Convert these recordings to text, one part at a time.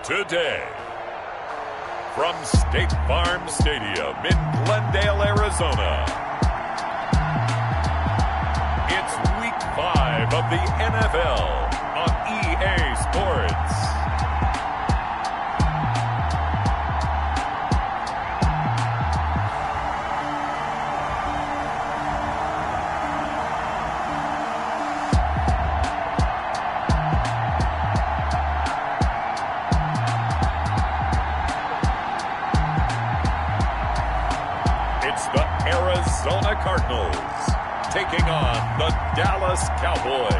today. From State Farm Stadium in Glendale, Arizona, it's Week 5 of the NFL on EA Sports. Arizona Cardinals taking on the Dallas Cowboys.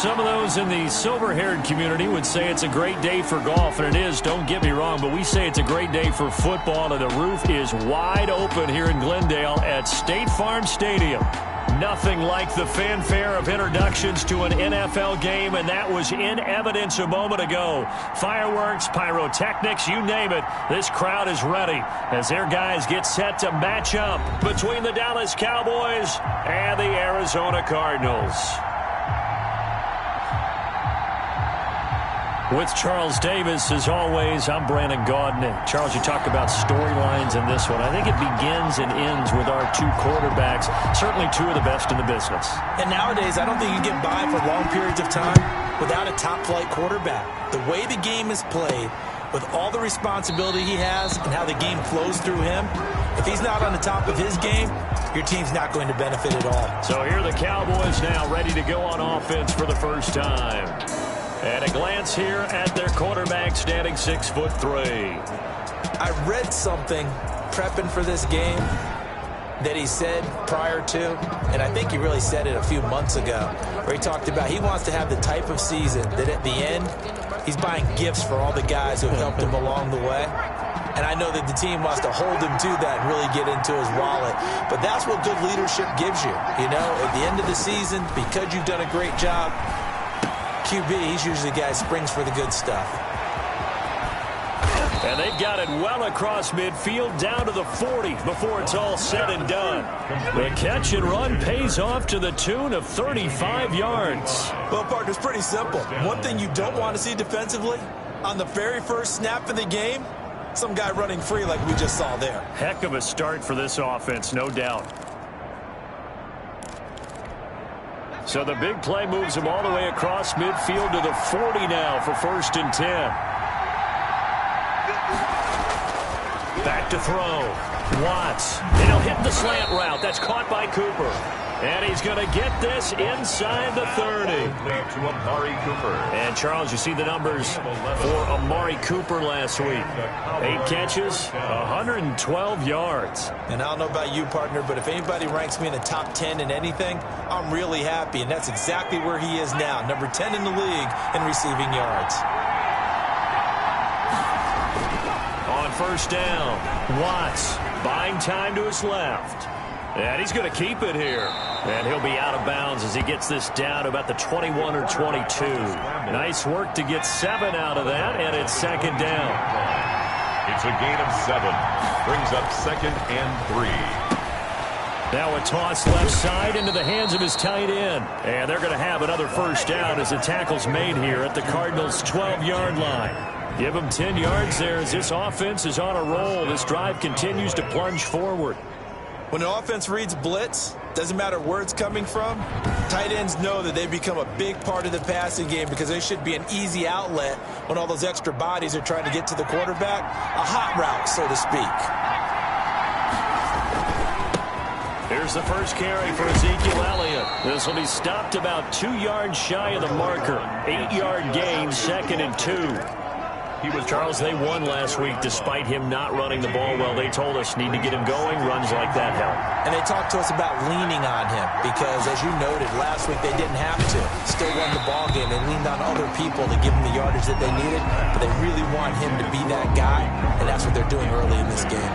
Some of those in the silver-haired community would say it's a great day for golf, and it is, don't get me wrong, but we say it's a great day for football, and the roof is wide open here in Glendale at State Farm Stadium. Nothing like the fanfare of introductions to an NFL game, and that was in evidence a moment ago. Fireworks, pyrotechnics, you name it. This crowd is ready as their guys get set to match up between the Dallas Cowboys and the Arizona Cardinals. With Charles Davis, as always, I'm Brandon Gaudin. Charles, you talk about storylines in this one. I think it begins and ends with our two quarterbacks, certainly two of the best in the business. And nowadays, I don't think you can get by for long periods of time without a top-flight quarterback. The way the game is played, with all the responsibility he has and how the game flows through him, if he's not on the top of his game, your team's not going to benefit at all. So here are the Cowboys now ready to go on offense for the first time. And a glance here at their quarterback standing 6'3". I read something prepping for this game that he said prior to, and I think he really said it a few months ago, where he talked about he wants to have the type of season that at the end, he's buying gifts for all the guys who have helped him along the way. And I know that the team wants to hold him to that and really get into his wallet. But that's what good leadership gives you. You know, at the end of the season, because you've done a great job, QB, he's usually the guy who springs for the good stuff. And they've got it well across midfield down to the 40 before it's all said and done. The catch and run pays off to the tune of 35 yards. Well, partner, it's pretty simple. One thing you don't want to see defensively, on the very first snap of the game, some guy running free like we just saw there. Heck of a start for this offense, no doubt. So the big play moves him all the way across midfield to the 40 now for 1st and 10. Back to throw. Watts. And he'll hit the slant route. That's caught by Cooper. And he's going to get this inside the 30. To Amari Cooper. And, Charles, you see the numbers for Amari Cooper last week. 8 catches, 112 yards. And I don't know about you, partner, but if anybody ranks me in the top 10 in anything, I'm really happy. And that's exactly where he is now, number 10 in the league in receiving yards. On 1st down, Watts buying time to his left. And he's going to keep it here. And he'll be out of bounds as he gets this down to about the 21 or 22. Nice work to get 7 out of that, and it's 2nd down. It's a gain of 7. Brings up 2nd and 3. Now a toss left side into the hands of his tight end. And they're going to have another 1st down as the tackle's made here at the Cardinals' 12-yard line. Give him 10 yards there as this offense is on a roll. This drive continues to plunge forward. When an offense reads blitz, doesn't matter where it's coming from, tight ends know that they become a big part of the passing game because they should be an easy outlet when all those extra bodies are trying to get to the quarterback. A hot route, so to speak. Here's the first carry for Ezekiel Elliott. This will be stopped about 2 yards shy of the marker. 8-yard gain, 2nd and 2. Charles, they won last week despite him not running the ball well. They told us need to get him going. Runs like that help. And they talked to us about leaning on him because, as you noted, last week they didn't have to. Still won the ball game. They leaned on other people to give him the yardage that they needed, but they really want him to be that guy, and that's what they're doing early in this game.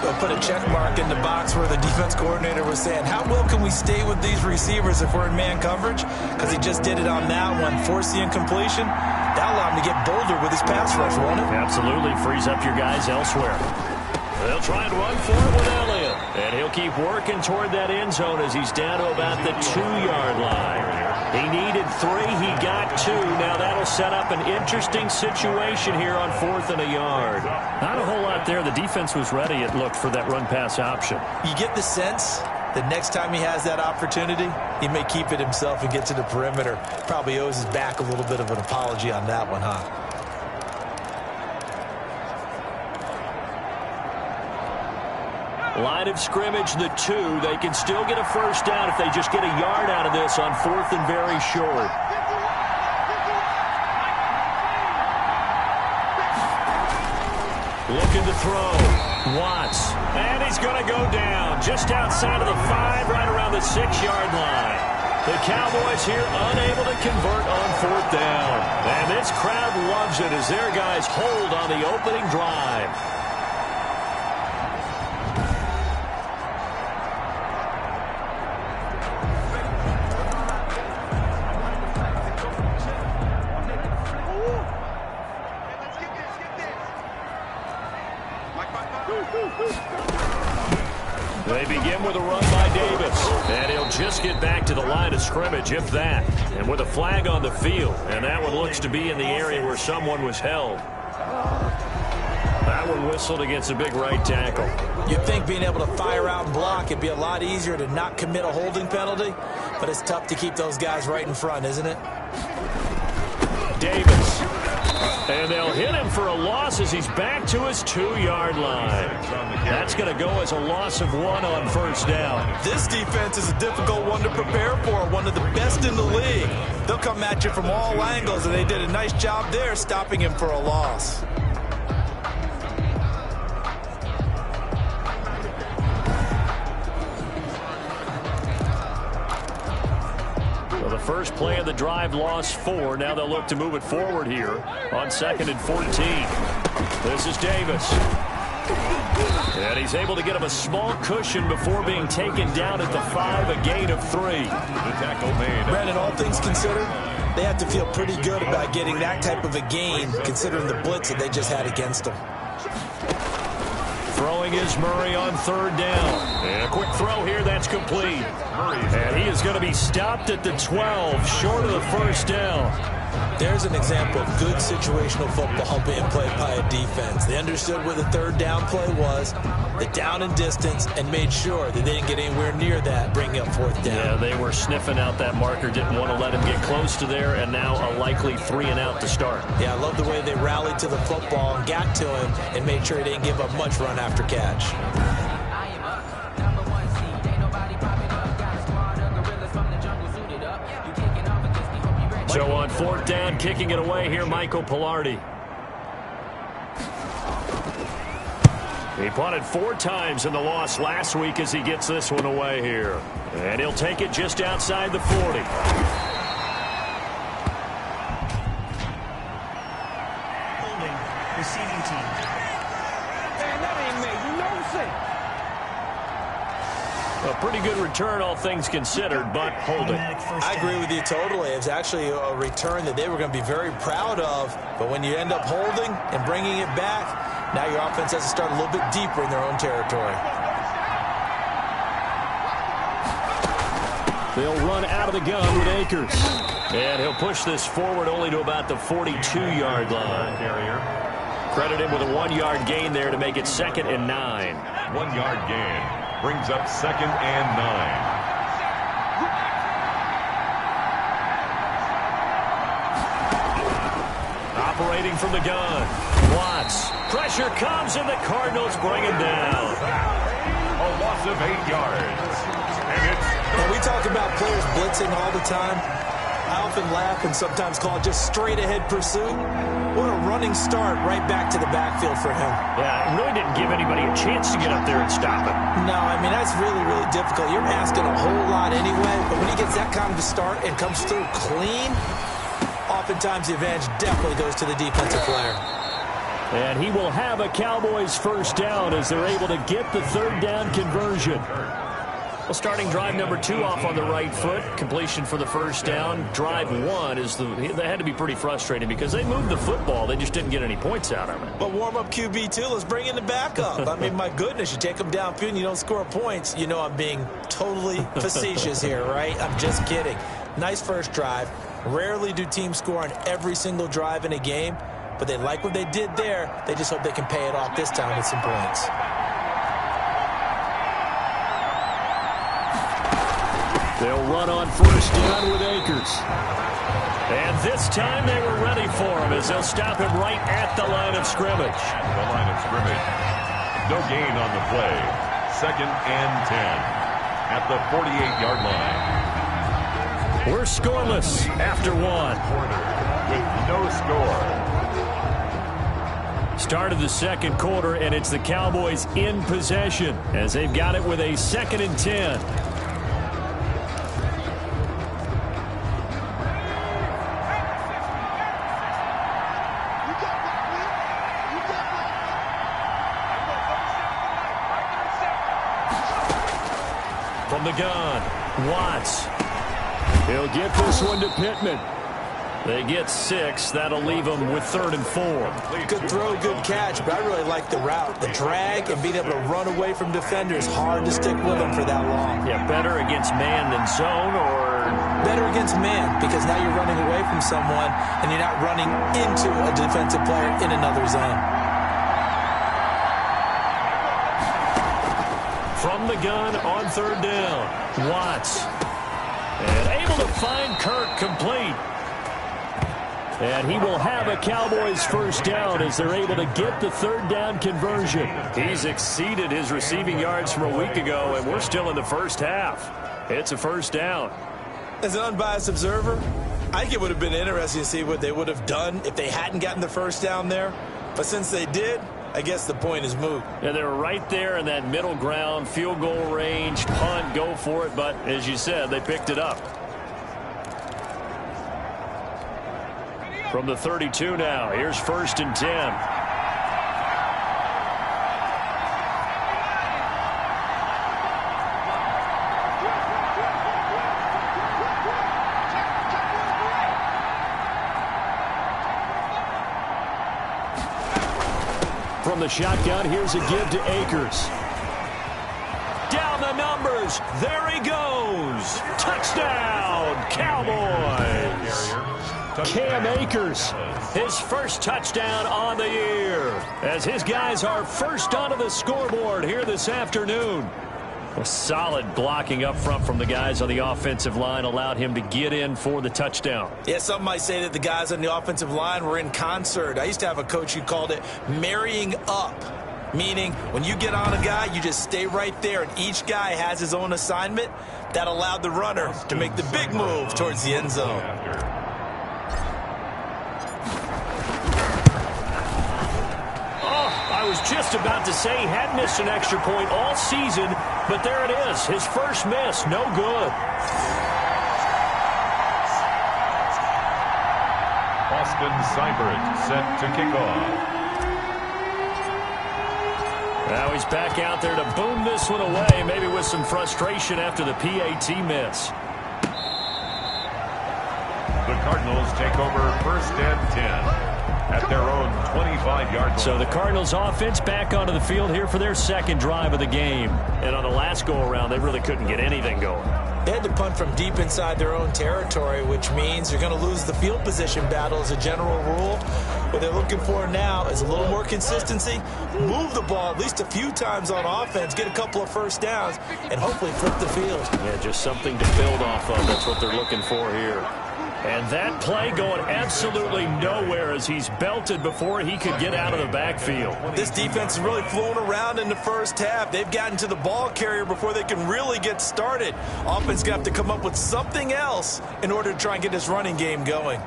They'll put a check mark in the box where the defense coordinator was saying, how well can we stay with these receivers if we're in man coverage? Because he just did it on that one, forced the incompletion. That'll allow him to get bolder with his pass rush, won't it? Absolutely. Frees up your guys elsewhere. They'll try and run for it with Elliott. And he'll keep working toward that end zone as he's down to about the 2-yard line. He needed 3. He got 2. Now that'll set up an interesting situation here on 4th and a yard. Not a whole lot there. The defense was ready, it looked, for that run-pass option. You get the sense that next time he has that opportunity, he may keep it himself and get to the perimeter. Probably owes his back a little bit of an apology on that one, huh? Line of scrimmage, the 2. They can still get a first down if they just get a yard out of this on 4th and very short. Looking to throw. Watts. And he's going to go down just outside of the 5, right around the 6-yard line. The Cowboys here unable to convert on 4th down. And this crowd loves it as their guys hold on the opening drive. They begin with a run by Davis, and he'll just get back to the line of scrimmage, if that. And with a flag on the field, and that one looks to be in the area where someone was held. That one whistled against a big right tackle. You'd think being able to fire out and block, it'd be a lot easier to not commit a holding penalty, but it's tough to keep those guys right in front, isn't it? Davis. And they'll hit him for a loss as he's back to his 2-yard line. That's going to go as a loss of 1 on first down. This defense is a difficult one to prepare for, one of the best in the league. They'll come at you from all angles, and they did a nice job there stopping him for a loss. First play of the drive, lost 4. Now they'll look to move it forward here on 2nd and 14. This is Davis. And he's able to get him a small cushion before being taken down at the 5, a gain of 3. The tackle made. Brandon, all things considered, they have to feel pretty good about getting that type of a gain, considering the blitz that they just had against them. Throwing is Murray on 3rd down. And a quick throw here, that's complete. And he is going to be stopped at the 12, short of the first down. There's an example of good situational football being played by a defense. They understood what the 3rd down play was, the down and distance, and made sure that they didn't get anywhere near that, bringing up 4th down. Yeah, they were sniffing out that marker, didn't want to let him get close to there, and now a likely 3 and out to start. Yeah, I love the way they rallied to the football and got to him and made sure he didn't give up much run after catch. So on 4th down, kicking it away here, Michael Pilardi. He punted 4 times in the loss last week as he gets this one away here. And he'll take it just outside the 40. Holding, receiving team. Man, that ain't made no sense. A pretty good return, all things considered, but holding. I agree with you totally. It was actually a return that they were going to be very proud of. But when you end up holding and bringing it back, now your offense has to start a little bit deeper in their own territory. They'll run out of the gun with Akers. And he'll push this forward only to about the 42-yard line. Credit him with a 1-yard gain there to make it 2nd and 9. 1-yard gain. Brings up 2nd and 9. Operating from the gun. Watts. Pressure comes, and the Cardinals bring him down. A loss of 8 yards. And it's... When we talk about players blitzing all the time, I often laugh and sometimes call it just straight-ahead pursuit. What a running start right back to the backfield for him. Yeah, it really didn't give anybody a chance to get up there and stop it. No, I mean, that's really, really difficult. You're asking a whole lot anyway, but when he gets that kind of a start and comes through clean, oftentimes the advantage definitely goes to the defensive player. And he will have a Cowboys first down as they're able to get the 3rd down conversion. Well, starting drive number 2 off on the right foot. Completion for the first down. Drive 1 they had to be pretty frustrating because they moved the football. They just didn't get any points out of it. But warm-up QB, too. Let's bring in the backup. I mean, my goodness, you take them downfield and you don't score points. You know I'm being totally facetious here, right? I'm just kidding. Nice first drive. Rarely do teams score on every single drive in a game, but they like what they did there. They just hope they can pay it off this time with some points. They'll run on first down with Akers. And this time they were ready for him as they'll stop him right at the line of scrimmage. The line of scrimmage. No gain on the play. 2nd and 10 at the 48-yard line. We're scoreless after 1. With no score. Start of the second quarter, and it's the Cowboys in possession as they've got it with a 2nd and 10. From the gun, Watts. He'll get this one to Pittman. They get 6. That'll leave them with 3rd and 4. Good throw, good catch, but I really like the route. The drag and being able to run away from defenders. Hard to stick with them for that long. Yeah, better against man than zone, or better against man, because now you're running away from someone and you're not running into a defensive player in another zone. From the gun on 3rd down, Watts. And able to find Kirk complete. And he will have a Cowboys first down as they're able to get the 3rd down conversion. He's exceeded his receiving yards from a week ago, and we're still in the first half. It's a first down. As an unbiased observer, I think it would have been interesting to see what they would have done if they hadn't gotten the first down there. But since they did, I guess the point is moot. Yeah, they're right there in that middle ground, field goal range, punt, go for it. But as you said, they picked it up. From the 32 now, here's 1st and 10. From the shotgun, here's a give to Akers. Down the numbers. There he goes. Touchdown, Cowboys. Cam Akers, his first touchdown on the year, as his guys are first onto the scoreboard here this afternoon. A solid blocking up front from the guys on the offensive line allowed him to get in for the touchdown. Yeah, some might say that the guys on the offensive line were in concert. I used to have a coach who called it marrying up, meaning when you get on a guy, you just stay right there, and each guy has his own assignment. That allowed the runner to make the big move towards the end zone. I was just about to say he had missed an extra point all season, but there it is. His first miss, no good. Austin Seibert set to kick off. Now he's back out there to boom this one away, maybe with some frustration after the PAT miss. The Cardinals take over 1st and 10. At their own 25-yard line. So the Cardinals offense back onto the field here for their 2nd drive of the game. And on the last go-around, they really couldn't get anything going. They had to punt from deep inside their own territory, which means you're going to lose the field position battle as a general rule. What they're looking for now is a little more consistency, move the ball at least a few times on offense, get a couple of first downs, and hopefully flip the field. Yeah, just something to build off of. That's what they're looking for here. And that play going absolutely nowhere as he's belted before he could get out of the backfield. This defense is really flown around in the first half. They've gotten to the ball carrier before they can really get started. Offense got to come up with something else in order to try and get this running game going.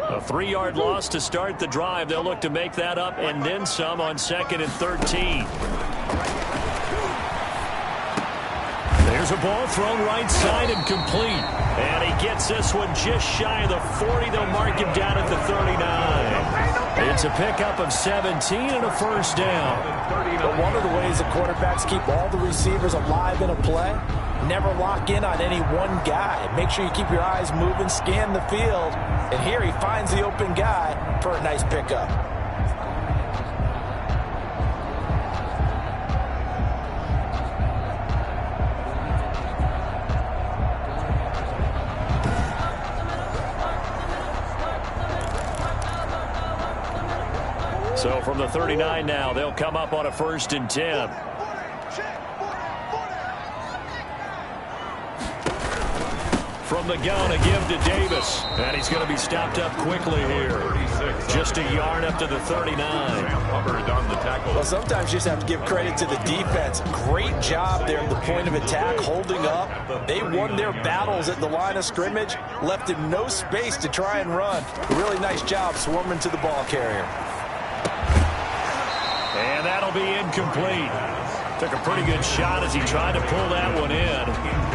A 3-yard loss to start the drive. They'll look to make that up and then some on 2nd and 13. Here's a ball thrown right side and complete. And he gets this one just shy of the 40. They'll mark him down at the 39. It's a pickup of 17 and a first down. But one of the ways the quarterbacks keep all the receivers alive in a play, never lock in on any one guy. Make sure you keep your eyes moving, scan the field. And here he finds the open guy for a nice pickup. So from the 39 now, they'll come up on a 1st and 10. From the gun, a give to Davis. And he's going to be stopped up quickly here. Just a yard up to the 39. Well, sometimes you just have to give credit to the defense. Great job there at the point of attack, holding up. They won their battles at the line of scrimmage, left him no space to try and run. A really nice job swarming to the ball carrier. And that'll be incomplete. Took a pretty good shot as he tried to pull that one in.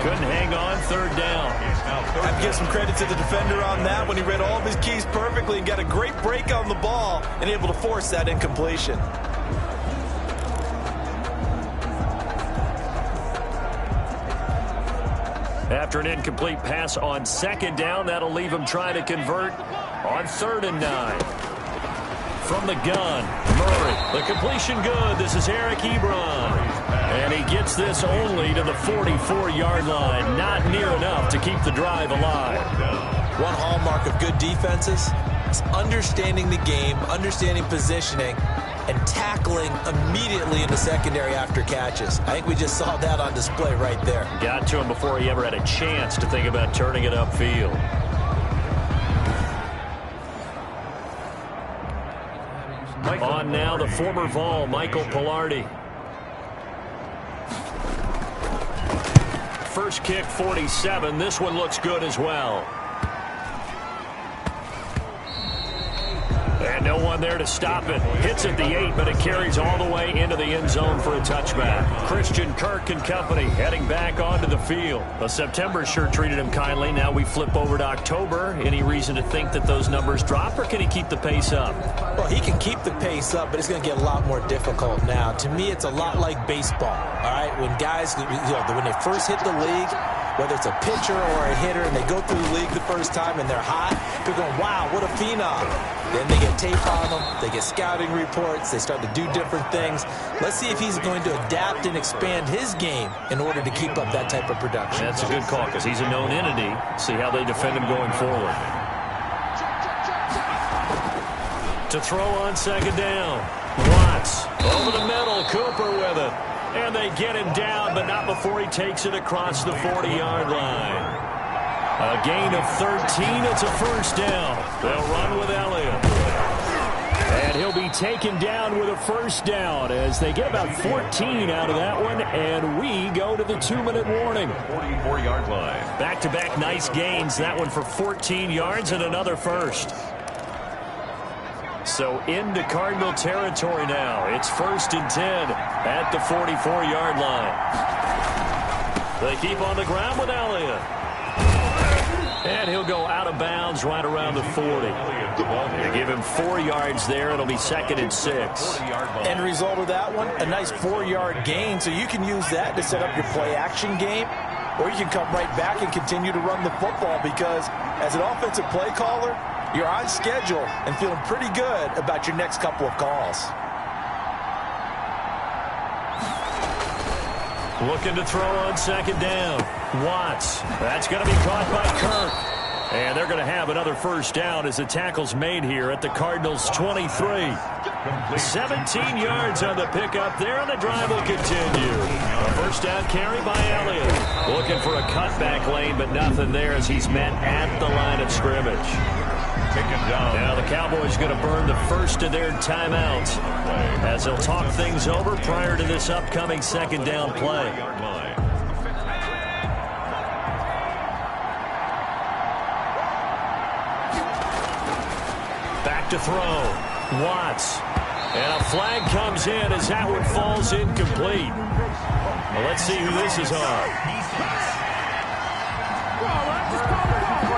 Couldn't hang on, 3rd down. I have to give some credit to the defender on that when he read all of his keys perfectly and got a great break on the ball and able to force that incompletion. After an incomplete pass on 2nd down, that'll leave him trying to convert on 3rd and 9. From the gun, Murray. The completion good. This is Eric Ebron. And he gets this only to the 44-yard line. Not near enough to keep the drive alive. One hallmark of good defenses is understanding the game, understanding positioning, and tackling immediately in the secondary after catches. I think we just saw that on display right there. Got to him before he ever had a chance to think about turning it upfield. On now, the former Vol, Michael Pilardi. First kick, 47. This one looks good as well. And no one there to stop it. Hits at the 8, but it carries all the way into the end zone for a touchback. Christian Kirk and company heading back onto the field. Well, September sure treated him kindly. Now we flip over to October. Any reason to think that those numbers drop, or can he keep the pace up? Well, he can keep the pace up, but it's going to get a lot more difficult now. To me, it's a lot like baseball, all right? When guys, when they first hit the league, whether it's a pitcher or a hitter, and they go through the league the first time and they're hot, they're going, wow, what a phenom. Then they get tape on them, they get scouting reports, they start to do different things. Let's see if he's going to adapt and expand his game in order to keep up that type of production. That's a good call because he's a known entity. See how they defend him going forward. To throw on 2nd down. Watts over the middle, Cooper with it. And they get him down, but not before he takes it across the 40-yard line. A gain of 13. It's a 1st down. They'll run with Elliott. And he'll be taken down with a 1st down as they get about 14 out of that one. And we go to the 2-minute warning. 44-yard line. Back-to-back nice gains. That one for 14 yards and another 1st. So into Cardinal territory now. It's 1st and 10 at the 44-yard line. They keep on the ground with Elliott. And he'll go out of bounds right around the 40. They give him 4 yards there. It'll be 2nd and 6. End result of that one, a nice 4-yard gain. So you can use that to set up your play-action game, or you can come right back and continue to run the football because as an offensive play caller, you're on schedule and feeling pretty good about your next couple of calls. Looking to throw on 2nd down. Watts. That's going to be caught by Kirk. And they're going to have another 1st down as the tackle's made here at the Cardinals' 23. 17 yards on the pickup there, and the drive will continue. A 1st down carry by Elliott. Looking for a cutback lane, but nothing there as he's met at the line of scrimmage. Now the Cowboys going to burn the first of their timeouts as they'll talk things over prior to this upcoming 2nd down play. Back to throw. Watts. And a flag comes in as that one falls incomplete. Well, let's see who this is on.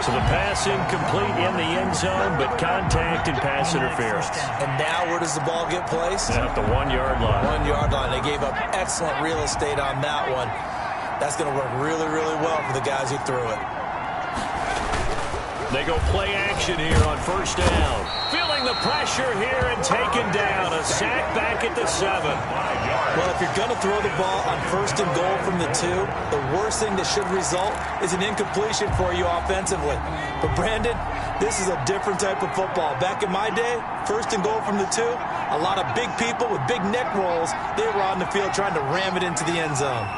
So the pass incomplete in the end zone, but contact and pass interference. And now where does the ball get placed? At the 1-yard line. 1-yard line. They gave up excellent real estate on that one. That's going to work really, really well for the guys who threw it. They go play action here on first down. Feeling the pressure here and taken down. A sack back at the 7. Well, if you're going to throw the ball on first and goal from the 2, the worst thing that should result is an incompletion for you offensively. But, Brandon, this is a different type of football. Back in my day, first and goal from the 2, a lot of big people with big neck rolls, they were on the field trying to ram it into the end zone.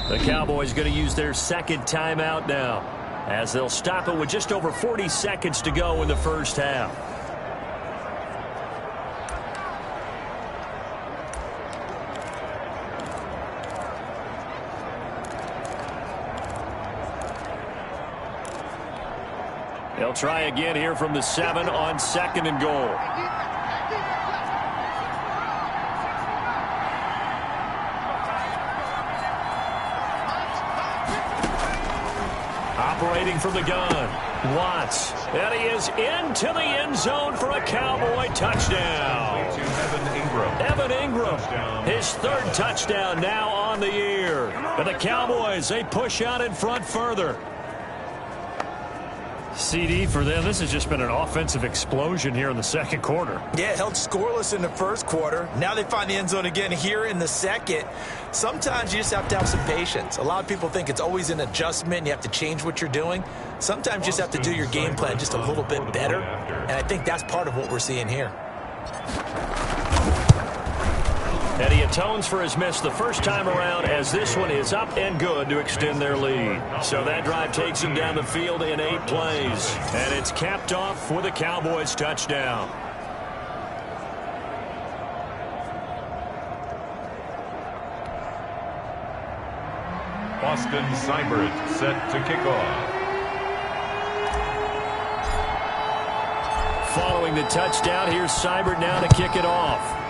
The Cowboys going to use their second timeout now, as they'll stop it with just over 40 seconds to go in the first half. They'll try again here from the 7 on second and goal. Operating from the gun, Watts. And he is into the end zone for a Cowboy touchdown. Evan Ingram, his 3rd touchdown now on the year. And the Cowboys, they push out in front further. CD for them, this has just been an offensive explosion here in the second quarter. Yeah, held scoreless in the first quarter. Now they find the end zone again here in the second. Sometimes you just have to have some patience. A lot of people think it's always an adjustment. You have to change what you're doing. Sometimes you just have to do your game plan just a little bit better. And I think that's part of what we're seeing here. And he atones for his miss the first time around, as this one is up and good to extend their lead. So that drive takes him down the field in 8 plays. And it's capped off with a Cowboys touchdown. Austin Seibert set to kick off. Following the touchdown, here's Seibert now to kick it off.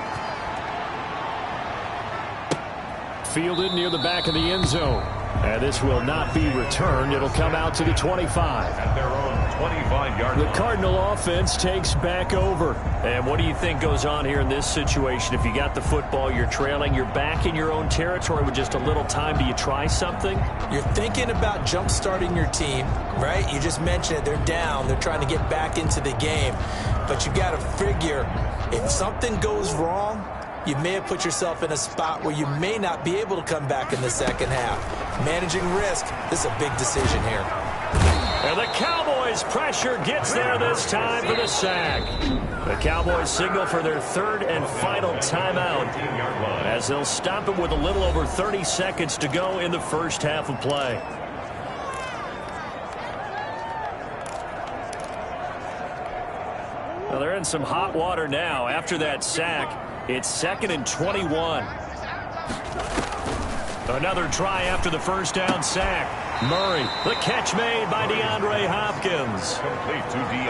Fielded near the back of the end zone. And this will not be returned. It'll come out to the 25. At their own 25-yard line. The Cardinal offense takes back over. And what do you think goes on here in this situation? If you got the football, you're trailing, you're back in your own territory with just a little time. Do you try something? You're thinking about jump-starting your team, right? You just mentioned it. They're down. They're trying to get back into the game. But you got to figure, if something goes wrong, you may have put yourself in a spot where you may not be able to come back in the second half. Managing risk, this is a big decision here. And the Cowboys' pressure gets there this time for the sack. The Cowboys signal for their 3rd and final timeout, as they'll stop it with a little over 30 seconds to go in the first half of play. Well, they're in some hot water now. After that sack, it's 2nd and 21. Another try after the first down sack. Murray, the catch made by DeAndre Hopkins.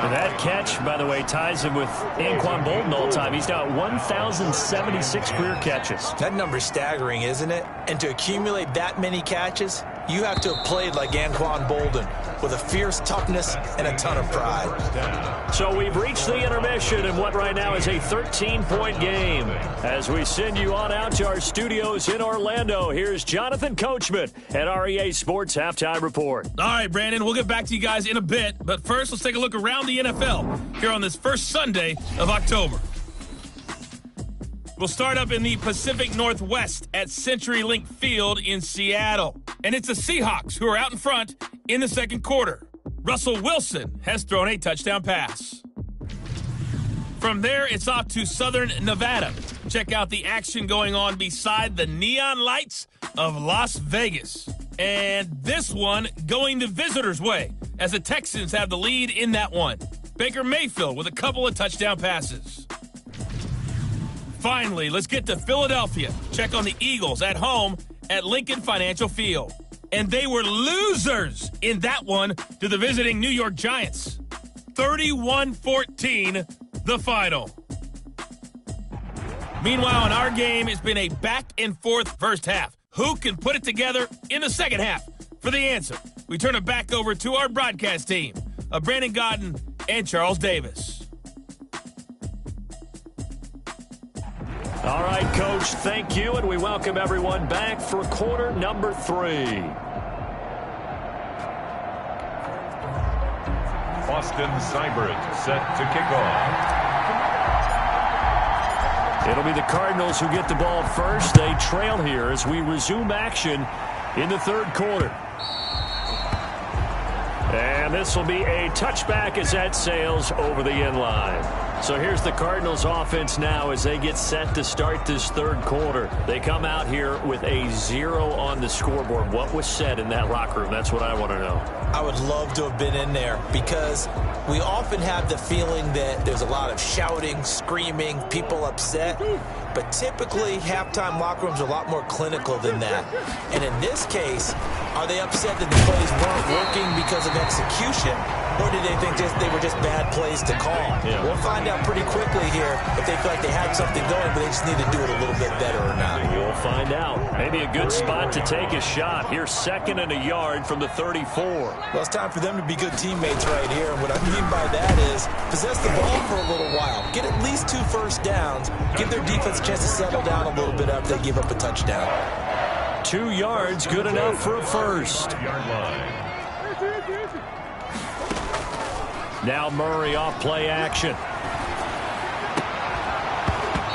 And that catch, by the way, ties him with Anquan Bolden all time. He's now at 1,076 career catches. That number's staggering, isn't it? And to accumulate that many catches, you have to have played like Anquan Bolden, with a fierce toughness and a ton of pride. So we've reached the intermission in what right now is a 13-point game. As we send you on out to our studios in Orlando, here's Jonathan Coachman at REA Sports Halftime Report. All right, Brandon, we'll get back to you guys in a bit. But first, let's take a look around the NFL here on this first Sunday of October. We'll start up in the Pacific Northwest at CenturyLink Field in Seattle. And it's the Seahawks who are out in front in the second quarter. Russell Wilson has thrown a touchdown pass. From there, it's off to Southern Nevada. Check out the action going on beside the neon lights of Las Vegas. And this one going the visitors' way, as the Texans have the lead in that one. Baker Mayfield with a couple of touchdown passes. Finally, let's get to Philadelphia. Check on the Eagles at home at Lincoln Financial Field. And they were losers in that one to the visiting New York Giants. 31-14, the final. Meanwhile, in our game, it's been a back-and-forth first half. Who can put it together in the second half? For the answer, we turn it back over to our broadcast team of Brandon Godden and Charles Davis. All right, Coach, thank you, and we welcome everyone back for quarter number 3. Austin Seibert set to kick off. It'll be the Cardinals who get the ball first. They trail here as we resume action in the third quarter. And this will be a touchback as that sails over the end line. So here's the Cardinals offense now as they get set to start this third quarter. They come out here with a 0 on the scoreboard. What was said in that locker room? That's what I want to know. I would love to have been in there because we often have the feeling that there's a lot of shouting, screaming, people upset. But typically, halftime locker rooms are a lot more clinical than that. And in this case, are they upset that the plays weren't working because of execution? Or do they think they were just bad plays to call? Yeah. We'll find out pretty quickly here if they feel like they had something going, but they just need to do it a little bit better or not. We'll find out. Maybe a good spot to take a shot. Here's 2nd and a yard from the 34. Well, it's time for them to be good teammates right here. And what I mean by that is possess the ball for a little while. Get at least 2 first downs. Give their defense a chance to settle down a little bit after they give up a touchdown. 2 yards, good enough for a first. Yard line. Now Murray off play action.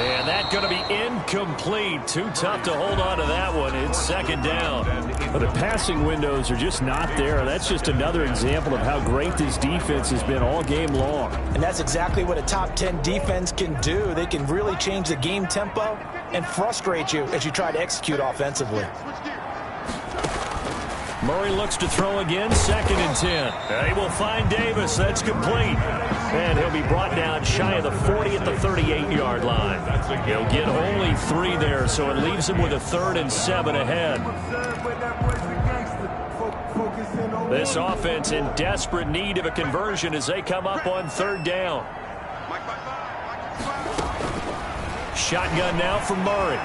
And that's going to be incomplete. Too tough to hold on to that one. It's 2nd down. But the passing windows are just not there. That's just another example of how great this defense has been all game long. And that's exactly what a top 10 defense can do. They can really change the game tempo and frustrate you as you try to execute offensively. Murray looks to throw again, 2nd and 10. They will find Davis. That's complete. And he'll be brought down shy of the 40 at the 38-yard line. He'll get only 3 there, so it leaves him with a 3rd and 7 ahead. This offense in desperate need of a conversion as they come up on 3rd down. Shotgun now from Murray.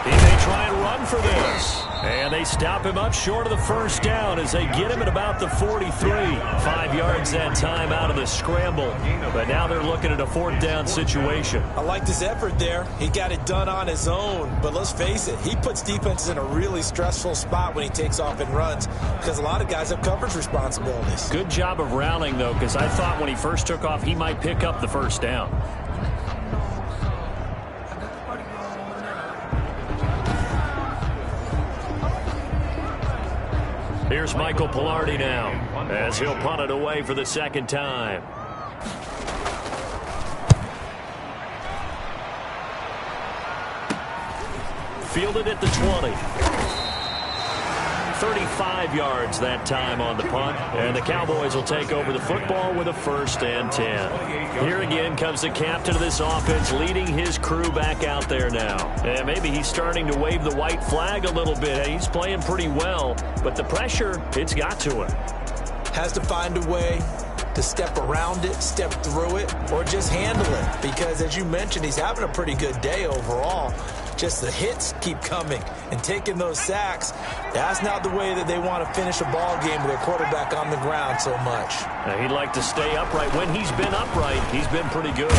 He may try and run for this. And they stop him up short of the first down as they get him at about the 43. 5 yards that time out of the scramble. But now they're looking at a 4th down situation. I like this effort there. He got it done on his own. But let's face it, he puts defenses in a really stressful spot when he takes off and runs because a lot of guys have coverage responsibilities. Good job of rallying, though, because I thought when he first took off, he might pick up the first down. Here's Michael Pilardi now as he'll punt it away for the 2nd time. Fielded at the 20. 35 yards that time on the punt. And the Cowboys will take over the football with a 1st and 10. Here again comes the captain of this offense leading his crew back out there now. And maybe he's starting to wave the white flag a little bit. He's playing pretty well, but the pressure, it's got to him. Has to find a way to step around it, step through it, or just handle it. Because as you mentioned, he's having a pretty good day overall. Just the hits keep coming and taking those sacks. That's not the way that they want to finish a ball game with their quarterback on the ground so much. Now, he'd like to stay upright. When he's been upright, he's been pretty good.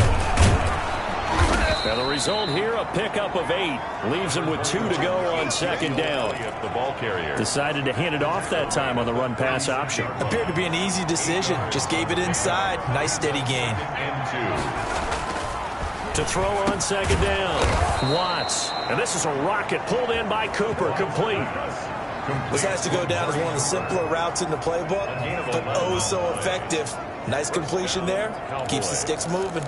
Now the result here, a pickup of 8. Leaves him with 2 to go on 2nd down. The ball carrier Decided to hand it off that time on the run-pass option. Appeared to be an easy decision. Just gave it inside. Nice steady gain. and 2. To throw on 2nd down. Watts. And this is a rocket pulled in by Cooper. Complete. This has to go down as one of the simpler routes in the playbook, but oh so effective. Nice completion there. Keeps the sticks moving.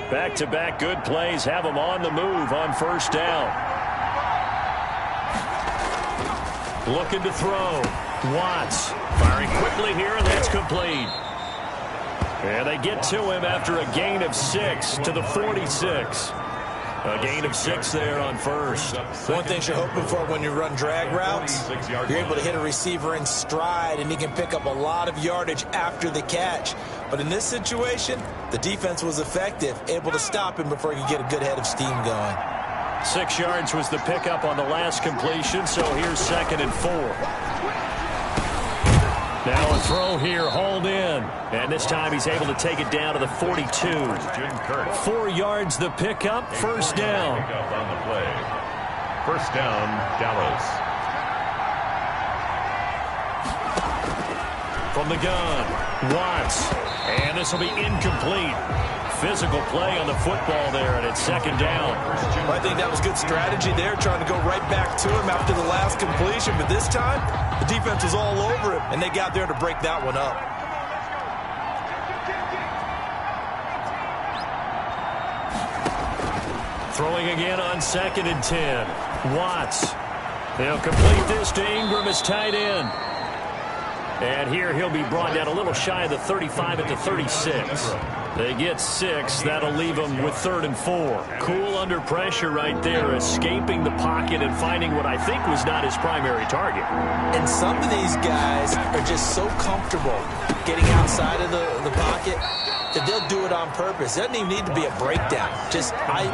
Back-to-back good plays have them on the move on 1st down. Looking to throw. Watts firing quickly here, and that's complete. And they get to him after a gain of 6 to the 46. A gain of 6 there on first. One thing you're hoping for when you run drag routes, you're able to hit a receiver in stride, and he can pick up a lot of yardage after the catch. But in this situation, the defense was effective, able to stop him before he could get a good head of steam going. 6 yards was the pickup on the last completion, so here's 2nd and 4. Now a throw here, hauled in. And this time he's able to take it down to the 42. 4 yards the pickup, first down. Pickup on the play. First down, Dallas. From the gun, Watts. And this will be incomplete. Physical play on the football there, and it's 2nd down. Well, I think that was good strategy there, trying to go right back to him after the last completion. But this time, the defense was all over him, and they got there to break that one up. Throwing again on 2nd and 10. Watts. They'll complete this to Ingram as tight end. And here he'll be brought down a little shy of the 35 at the 36. They get 6. That'll leave them with 3rd and 4. Cool under pressure right there, escaping the pocket and finding what I think was not his primary target. And some of these guys are just so comfortable getting outside of the pocket that they'll do it on purpose. It doesn't even need to be a breakdown.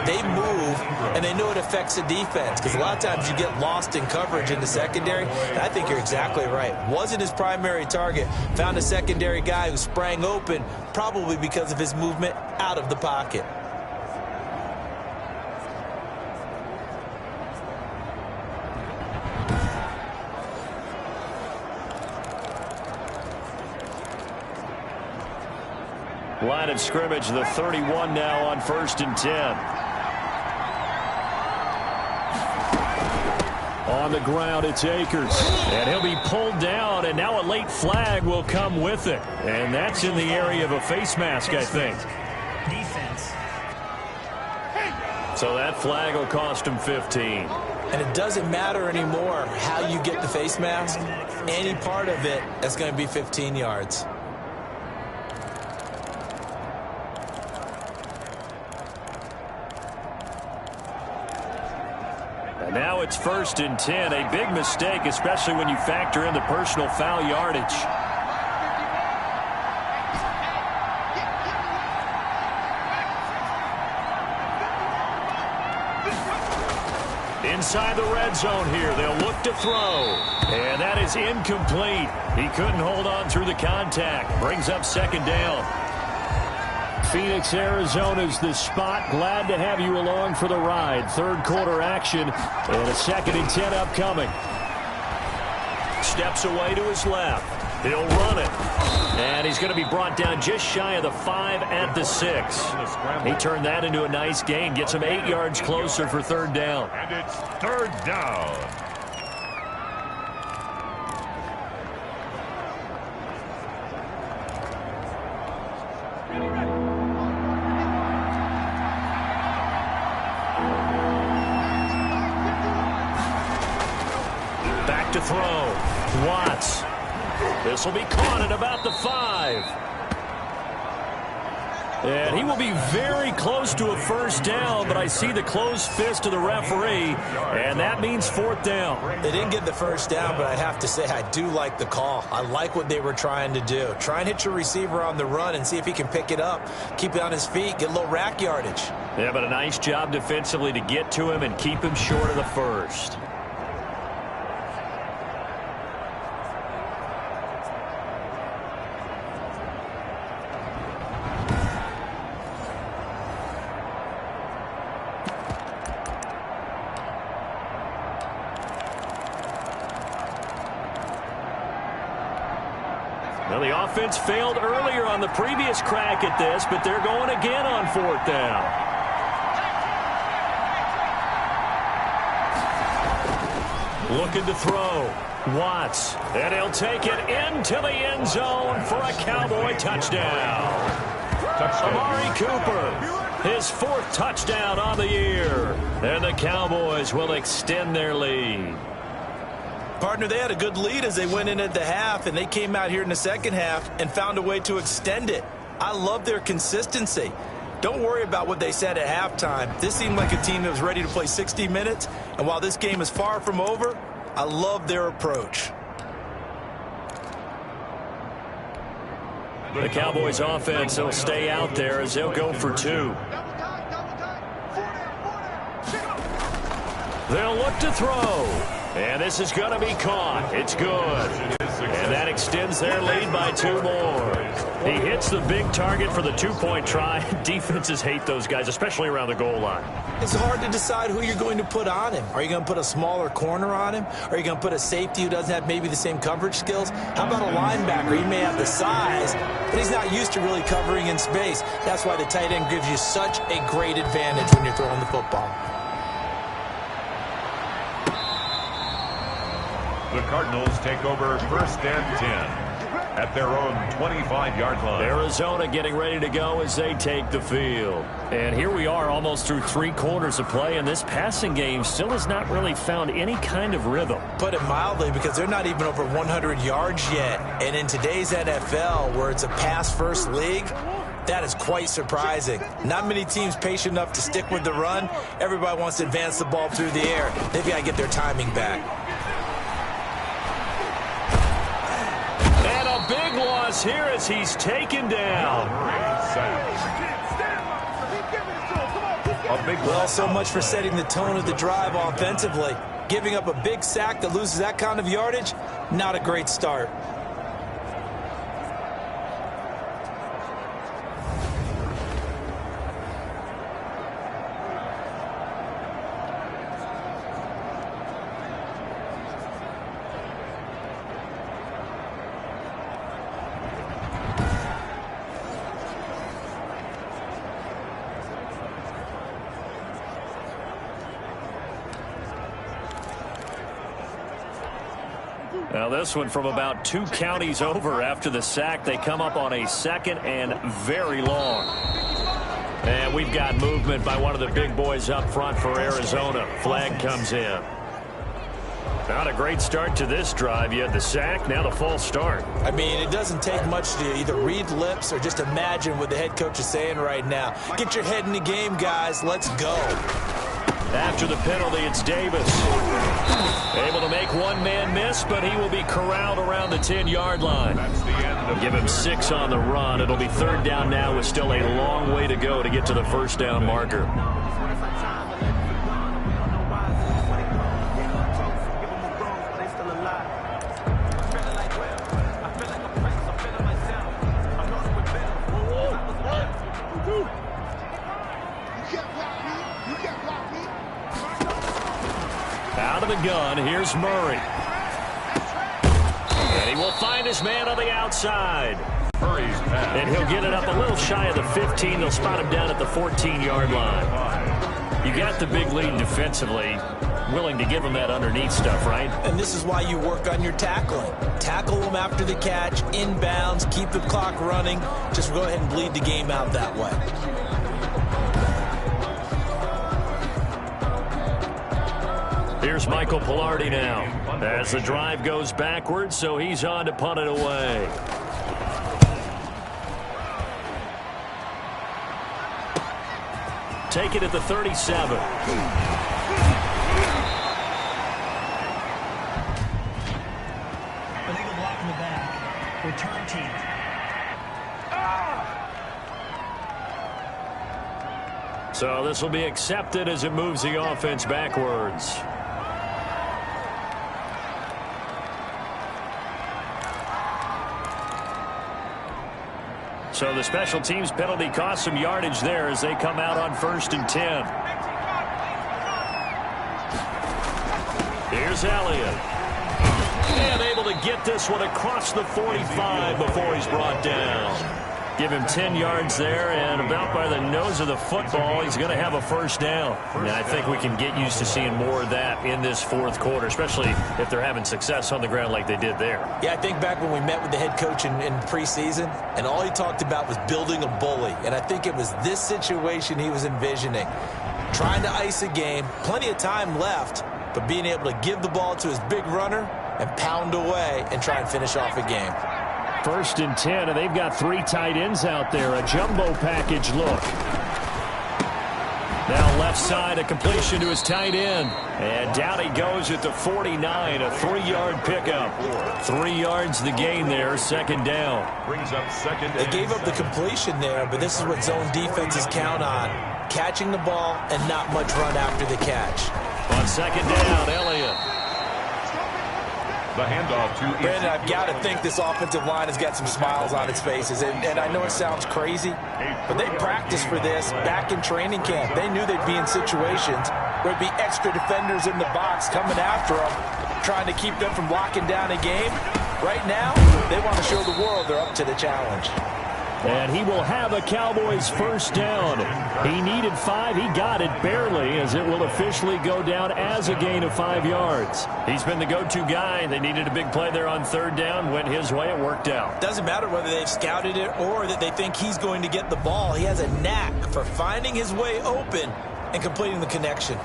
They move, and they know it affects the defense, because a lot of times you get lost in coverage in the secondary, and I think you're exactly right. Wasn't his primary target. Found a secondary guy who sprang open, probably because of his movement out of the pocket. Line of scrimmage, the 31 now on 1st and 10. On the ground, it's Akers. And he'll be pulled down, and now a late flag will come with it. And that's in the area of a face mask, I think. Defense. So that flag will cost him 15. And it doesn't matter anymore how you get the face mask. Any part of it, that's going to be 15 yards. Now it's 1st and 10. A big mistake, especially when you factor in the personal foul yardage. Inside the red zone here. They'll look to throw. And that is incomplete. He couldn't hold on through the contact. Brings up 2nd down. Phoenix, Arizona's the spot. Glad to have you along for the ride. 3rd quarter action, and a 2nd and 10 upcoming. Steps away to his left. He'll run it. And he's going to be brought down just shy of the 5 at the 6. He turned that into a nice gain. Gets him 8 yards closer for 3rd down. And it's 3rd down. To throw. Watts. This will be caught at about the 5. And he will be very close to a 1st down, but I see the closed fist of the referee, and that means 4th down. They didn't get the 1st down, but I have to say I do like the call. I like what they were trying to do. Try and hit your receiver on the run and see if he can pick it up. Keep it on his feet, get a little rack yardage. Yeah, but a nice job defensively to get to him and keep him short of the 1st. Well, the offense failed earlier on the previous crack at this, but they're going again on 4th down. Looking to throw. Watts. And he'll take it into the end zone for a Cowboy touchdown. Amari Cooper, his 4th touchdown on the year. And the Cowboys will extend their lead. Partner, they had a good lead as they went in at the half, and they came out here in the second half and found a way to extend it. I love their consistency. Don't worry about what they said at halftime. This seemed like a team that was ready to play 60 minutes, and while this game is far from over, I love their approach. The Cowboys offense will stay out there as they'll go for 2. They'll look to throw. And this is going to be caught. It's good. And that extends their lead by 2 more. He hits the big target for the 2-point try. Defenses hate those guys, especially around the goal line. It's hard to decide who you're going to put on him. Are you going to put a smaller corner on him? Are you going to put a safety who doesn't have maybe the same coverage skills? How about a linebacker? He may have the size, but he's not used to really covering in space. That's why the tight end gives you such a great advantage when you're throwing the football. The Cardinals take over 1st and 10 at their own 25-yard line. Arizona getting ready to go as they take the field. And here we are almost through 3 quarters of play, and this passing game still has not really found any kind of rhythm. Put it mildly, because they're not even over 100 yards yet. And in today's NFL, where it's a pass-first league, that is quite surprising. Not many teams patient enough to stick with the run. Everybody wants to advance the ball through the air. They've got to get their timing back. Big loss here as he's taken down. Well, so much for setting the tone of the drive offensively. Giving up a big sack that loses that kind of yardage, not a great start. Now this one from about 2 counties over after the sack. They come up on a 2nd and very long. And we've got movement by one of the big boys up front for Arizona. Flag comes in. Not a great start to this drive. You had the sack, now the false start. I mean, it doesn't take much to either read lips or just imagine what the head coach is saying right now. Get your head in the game, guys. Let's go. After the penalty, it's Davis. Able to make one man miss, but he will be corralled around the 10-yard line. Give him 6 on the run. It'll be 3rd down now with still a long way to go to get to the 1st down marker. Out of the gun, here's Murray. And he will find his man on the outside. Murray's pass. And he'll get it up a little shy of the 15. They'll spot him down at the 14-yard line. You got the big lead defensively. Willing to give him that underneath stuff, right? And this is why you work on your tackling. Tackle them after the catch, inbounds, keep the clock running. Just go ahead and bleed the game out that way. Here's Michael Pilardi now as the drive goes backwards, so he's on to punt it away. Take it at the 37. Illegal block in the back. Return team. So this will be accepted as it moves the offense backwards. So the special teams penalty cost some yardage there as they come out on 1st and 10. Here's Elliott. And able to get this one across the 45 before he's brought down. Give him 10 yards there, and about by the nose of the football, he's going to have a 1st down. And I think we can get used to seeing more of that in this 4th quarter, especially if they're having success on the ground like they did there. Yeah, I think back when we met with the head coach in preseason, and all he talked about was building a bully. And I think it was this situation he was envisioning. Trying to ice a game, plenty of time left, but being able to give the ball to his big runner and pound away and try and finish off a game. 1st and 10, and they've got 3 tight ends out there. A jumbo package look. Now left side, a completion to his tight end. And down he goes at the 49, a 3-yard pickup. 3 yards the gain there, 2nd down. Brings up 2nd. They gave up the completion there, but this is what zone defenses count on. Catching the ball and not much run after the catch. On 2nd down, Elliott. The handoff to Brandon, I've got to think this offensive line has got some smiles on its faces. And I know it sounds crazy, but they practiced for this back in training camp. They knew they'd be in situations where there'd be extra defenders in the box coming after them, trying to keep them from locking down a game. Right now, they want to show the world they're up to the challenge. And he will have a Cowboys 1st down. He needed 5. He got it barely, as it will officially go down as a gain of 5 yards. He's been the go-to guy. They needed a big play there on 3rd down. Went his way. It worked out. Doesn't matter whether they've scouted it or that they think he's going to get the ball. He has a knack for finding his way open and completing the connection.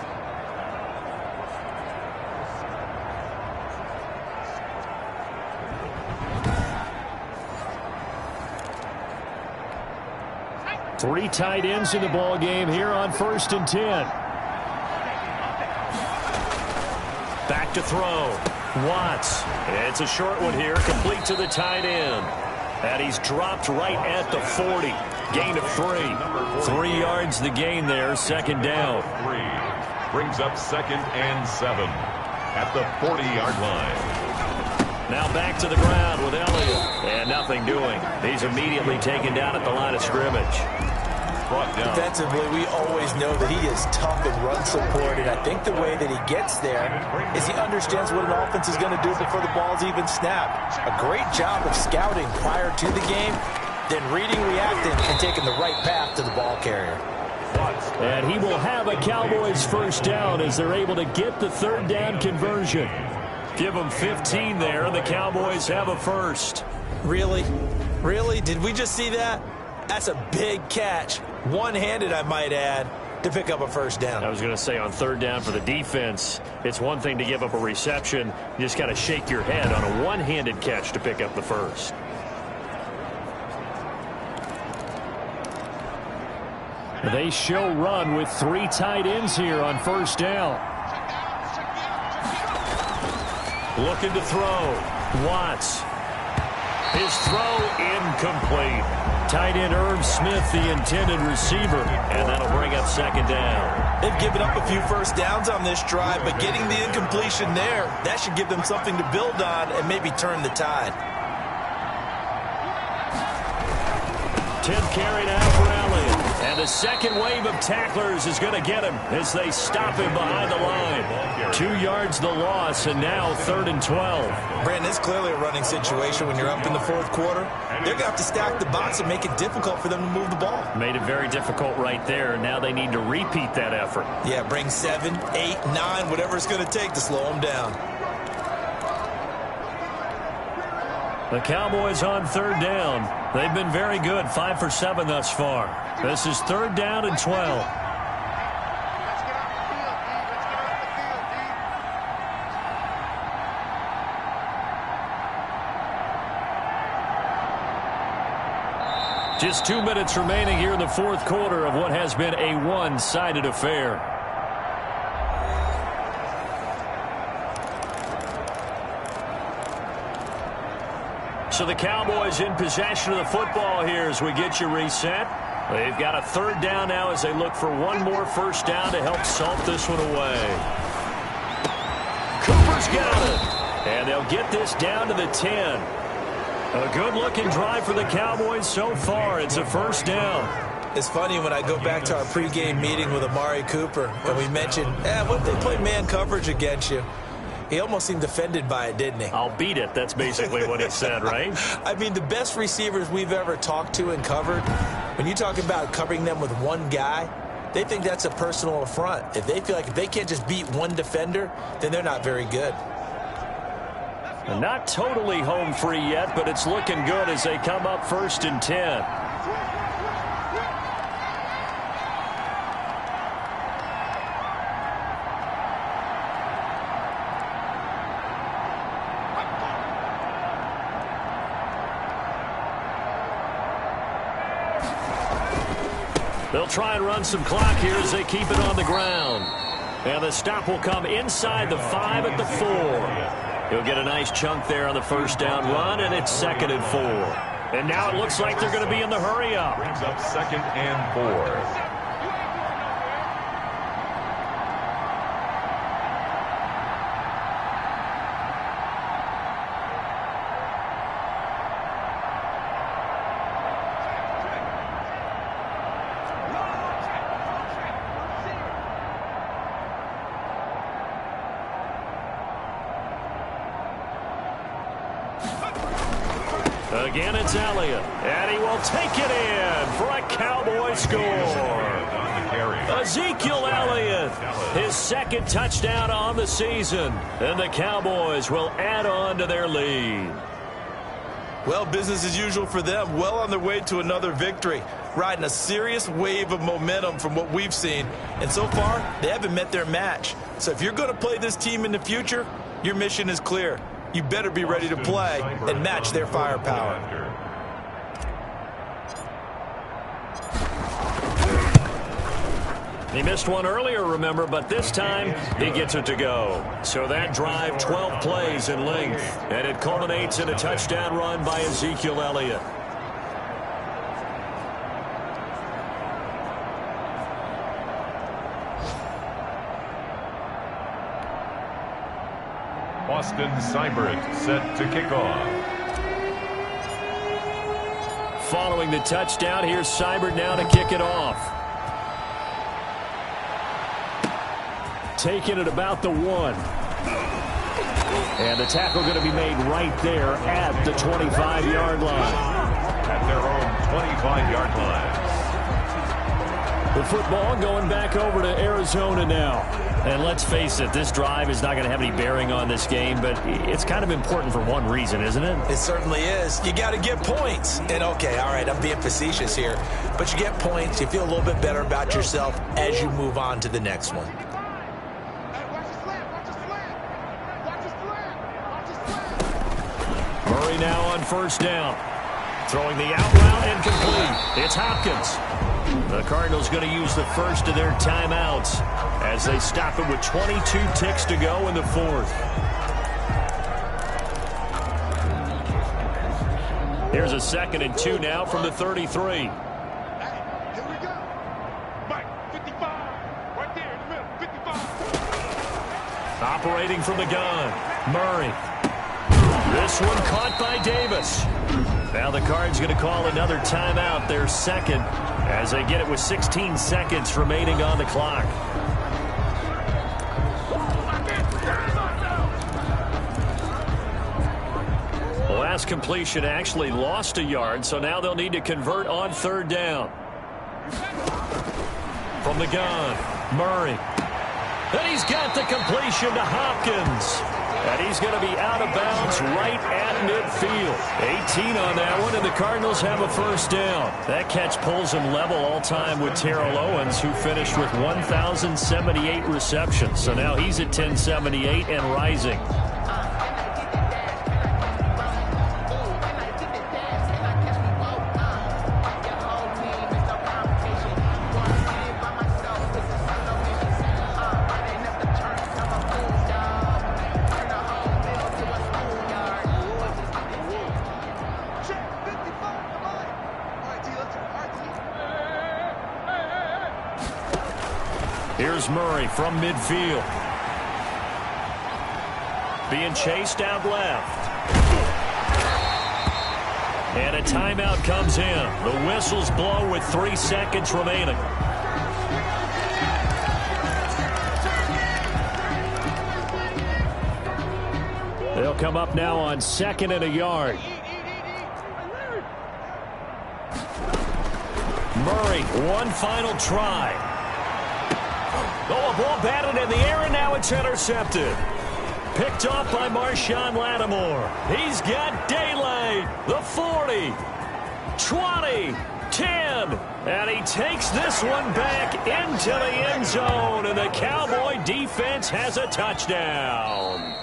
Three tight ends in the ball game here on 1st and 10. Back to throw. Watts. It's a short one here, complete to the tight end. And he's dropped right at the 40. Gain of 3. 3 yards the gain there, 2nd down. 3. Brings up 2nd and 7 at the 40-yard line. Now back to the ground with Elliott. And nothing doing. He's immediately taken down at the line of scrimmage. Brought down. Defensively, we always know that he is tough in run support, and I think the way that he gets there is he understands what an offense is going to do before the ball's even snapped. A great job of scouting prior to the game, then reading, reacting, and taking the right path to the ball carrier. And he will have a Cowboys 1st down as they're able to get the 3rd down conversion. Give them 15 there, and the Cowboys have a 1st. Really? Really? Did we just see that? That's a big catch. One-handed, I might add, to pick up a 1st down. I was going to say on 3rd down for the defense, it's one thing to give up a reception. You just got to shake your head on a one-handed catch to pick up the 1st. They show run with 3 tight ends here on 1st down. Looking to throw. Watts. His throw incomplete. Tight end Irv Smith, the intended receiver. And that'll bring up 2nd down. They've given up a few 1st downs on this drive, but getting the incompletion there, that should give them something to build on and maybe turn the tide. 10th carry now for Elliott. And the second wave of tacklers is going to get him as they stop him behind the line. 2 yards the loss, and now 3rd and 12. Brandon, it's clearly a running situation when you're up in the 4th quarter. They're going to have to stack the box and make it difficult for them to move the ball. Made it very difficult right there. Now they need to repeat that effort. Yeah, bring 7, 8, 9, whatever it's going to take to slow them down. The Cowboys on 3rd down. They've been very good, 5 for 7 thus far. This is 3rd down and 12. Just 2 minutes remaining here in the 4th quarter of what has been a one-sided affair. So the Cowboys in possession of the football here as we get you reset. They've got a 3rd down now as they look for one more 1st down to help salt this one away. Cooper's got it. And they'll get this down to the 10. A good-looking drive for the Cowboys so far. It's a 1st down. It's funny when I go back to our pregame meeting with Amari Cooper and we mentioned, what if they play man coverage against you? He almost seemed offended by it, didn't he? I'll beat it. That's basically what he said, right? I mean, the best receivers we've ever talked to and covered, when you talk about covering them with one guy, they think that's a personal affront. If they feel like if they can't just beat one defender, then they're not very good. Not totally home free yet, but it's looking good as they come up 1st and 10. They'll try and run some clock here as they keep it on the ground. And the stop will come inside the 5 at the 4. He'll get a nice chunk there on the first down run, and it's 2nd and 4. And now it looks like they're going to be in the hurry-up. Brings up 2nd and 4. Again, it's Elliott, and he will take it in for a Cowboy score. Ezekiel Elliott, his 2nd touchdown on the season, and the Cowboys will add on to their lead. Well, business as usual for them, well on their way to another victory, riding a serious wave of momentum from what we've seen. And so far, they haven't met their match. So if you're going to play this team in the future, your mission is clear. You better be ready to play and match their firepower. He missed one earlier, remember, but this time he gets it to go. So that drive, 12 plays in length, and it culminates in a touchdown run by Ezekiel Elliott. Austin Seibert set to kick off. Following the touchdown, here's Seibert now to kick it off. Taking it about the 1. And the tackle going to be made right there at the 25-yard line. At their own 25-yard line. The football going back over to Arizona now. And let's face it, this drive is not going to have any bearing on this game, but it's kind of important for one reason, isn't it? It certainly is. You got to get points. And, okay, all right, I'm being facetious here. But you get points, you feel a little bit better about yourself as you move on to the next one. Murray now on first down. Throwing the out route incomplete. It's Hopkins. The Cardinals going to use the first of their timeouts as they stop it with 22 ticks to go in the 4th. Here's a 2nd and 2 now from the 33. Here we go. Mike, 55. Right there in the middle, 55. Operating from the gun. Murray. This one caught by Davis. Now the Cards going to call another timeout, their 2nd, as they get it with 16 seconds remaining on the clock. The last completion actually lost a yard, so now they'll need to convert on 3rd down. From the gun, Murray. And he's got the completion to Hopkins. And he's going to be out of bounds right at midfield. 18 on that one, and the Cardinals have a first down. That catch pulls him level all-time with Terrell Owens, who finished with 1,078 receptions. So now he's at 1,078 and rising. Here's Murray from midfield. Being chased out left. And a timeout comes in. The whistles blow with 3 seconds remaining. They'll come up now on 2nd and a yard. Murray, one final try. Oh, a ball batted in the air, and now it's intercepted. Picked off by Marshawn Lattimore. He's got daylight. The 40, 20, 10. And he takes this one back into the end zone, and the Cowboy defense has a touchdown.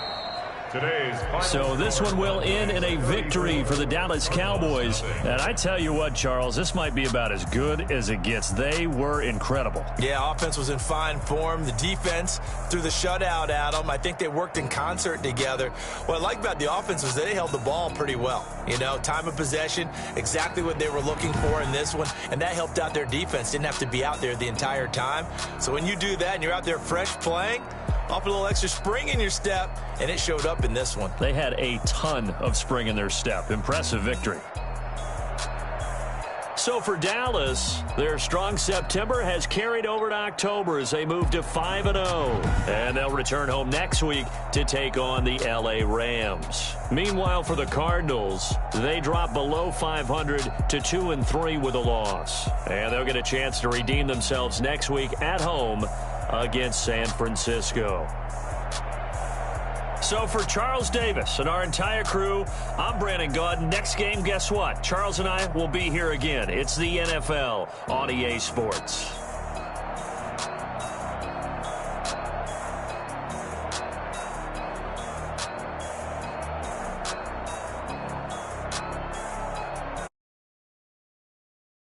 So this one will end in a victory for the Dallas Cowboys. And I tell you what, Charles, this might be about as good as it gets. They were incredible. Yeah, offense was in fine form. The defense threw the shutout at them. I think they worked in concert together. What I like about the offense was they held the ball pretty well. You know, time of possession, exactly what they were looking for in this one. And that helped out their defense. Didn't have to be out there the entire time. So when you do that and you're out there fresh playing, off a little extra spring in your step, and it showed up in this one. They had a ton of spring in their step. Impressive victory. So for Dallas, their strong September has carried over to October as they move to 5-0. And they'll return home next week to take on the LA Rams. Meanwhile, for the Cardinals, they drop below 500 to 2-3 with a loss. And they'll get a chance to redeem themselves next week at home against San Francisco. So for Charles Davis and our entire crew, I'm Brandon Gaudin. Next game, guess what? Charles and I will be here again. It's the NFL on EA Sports.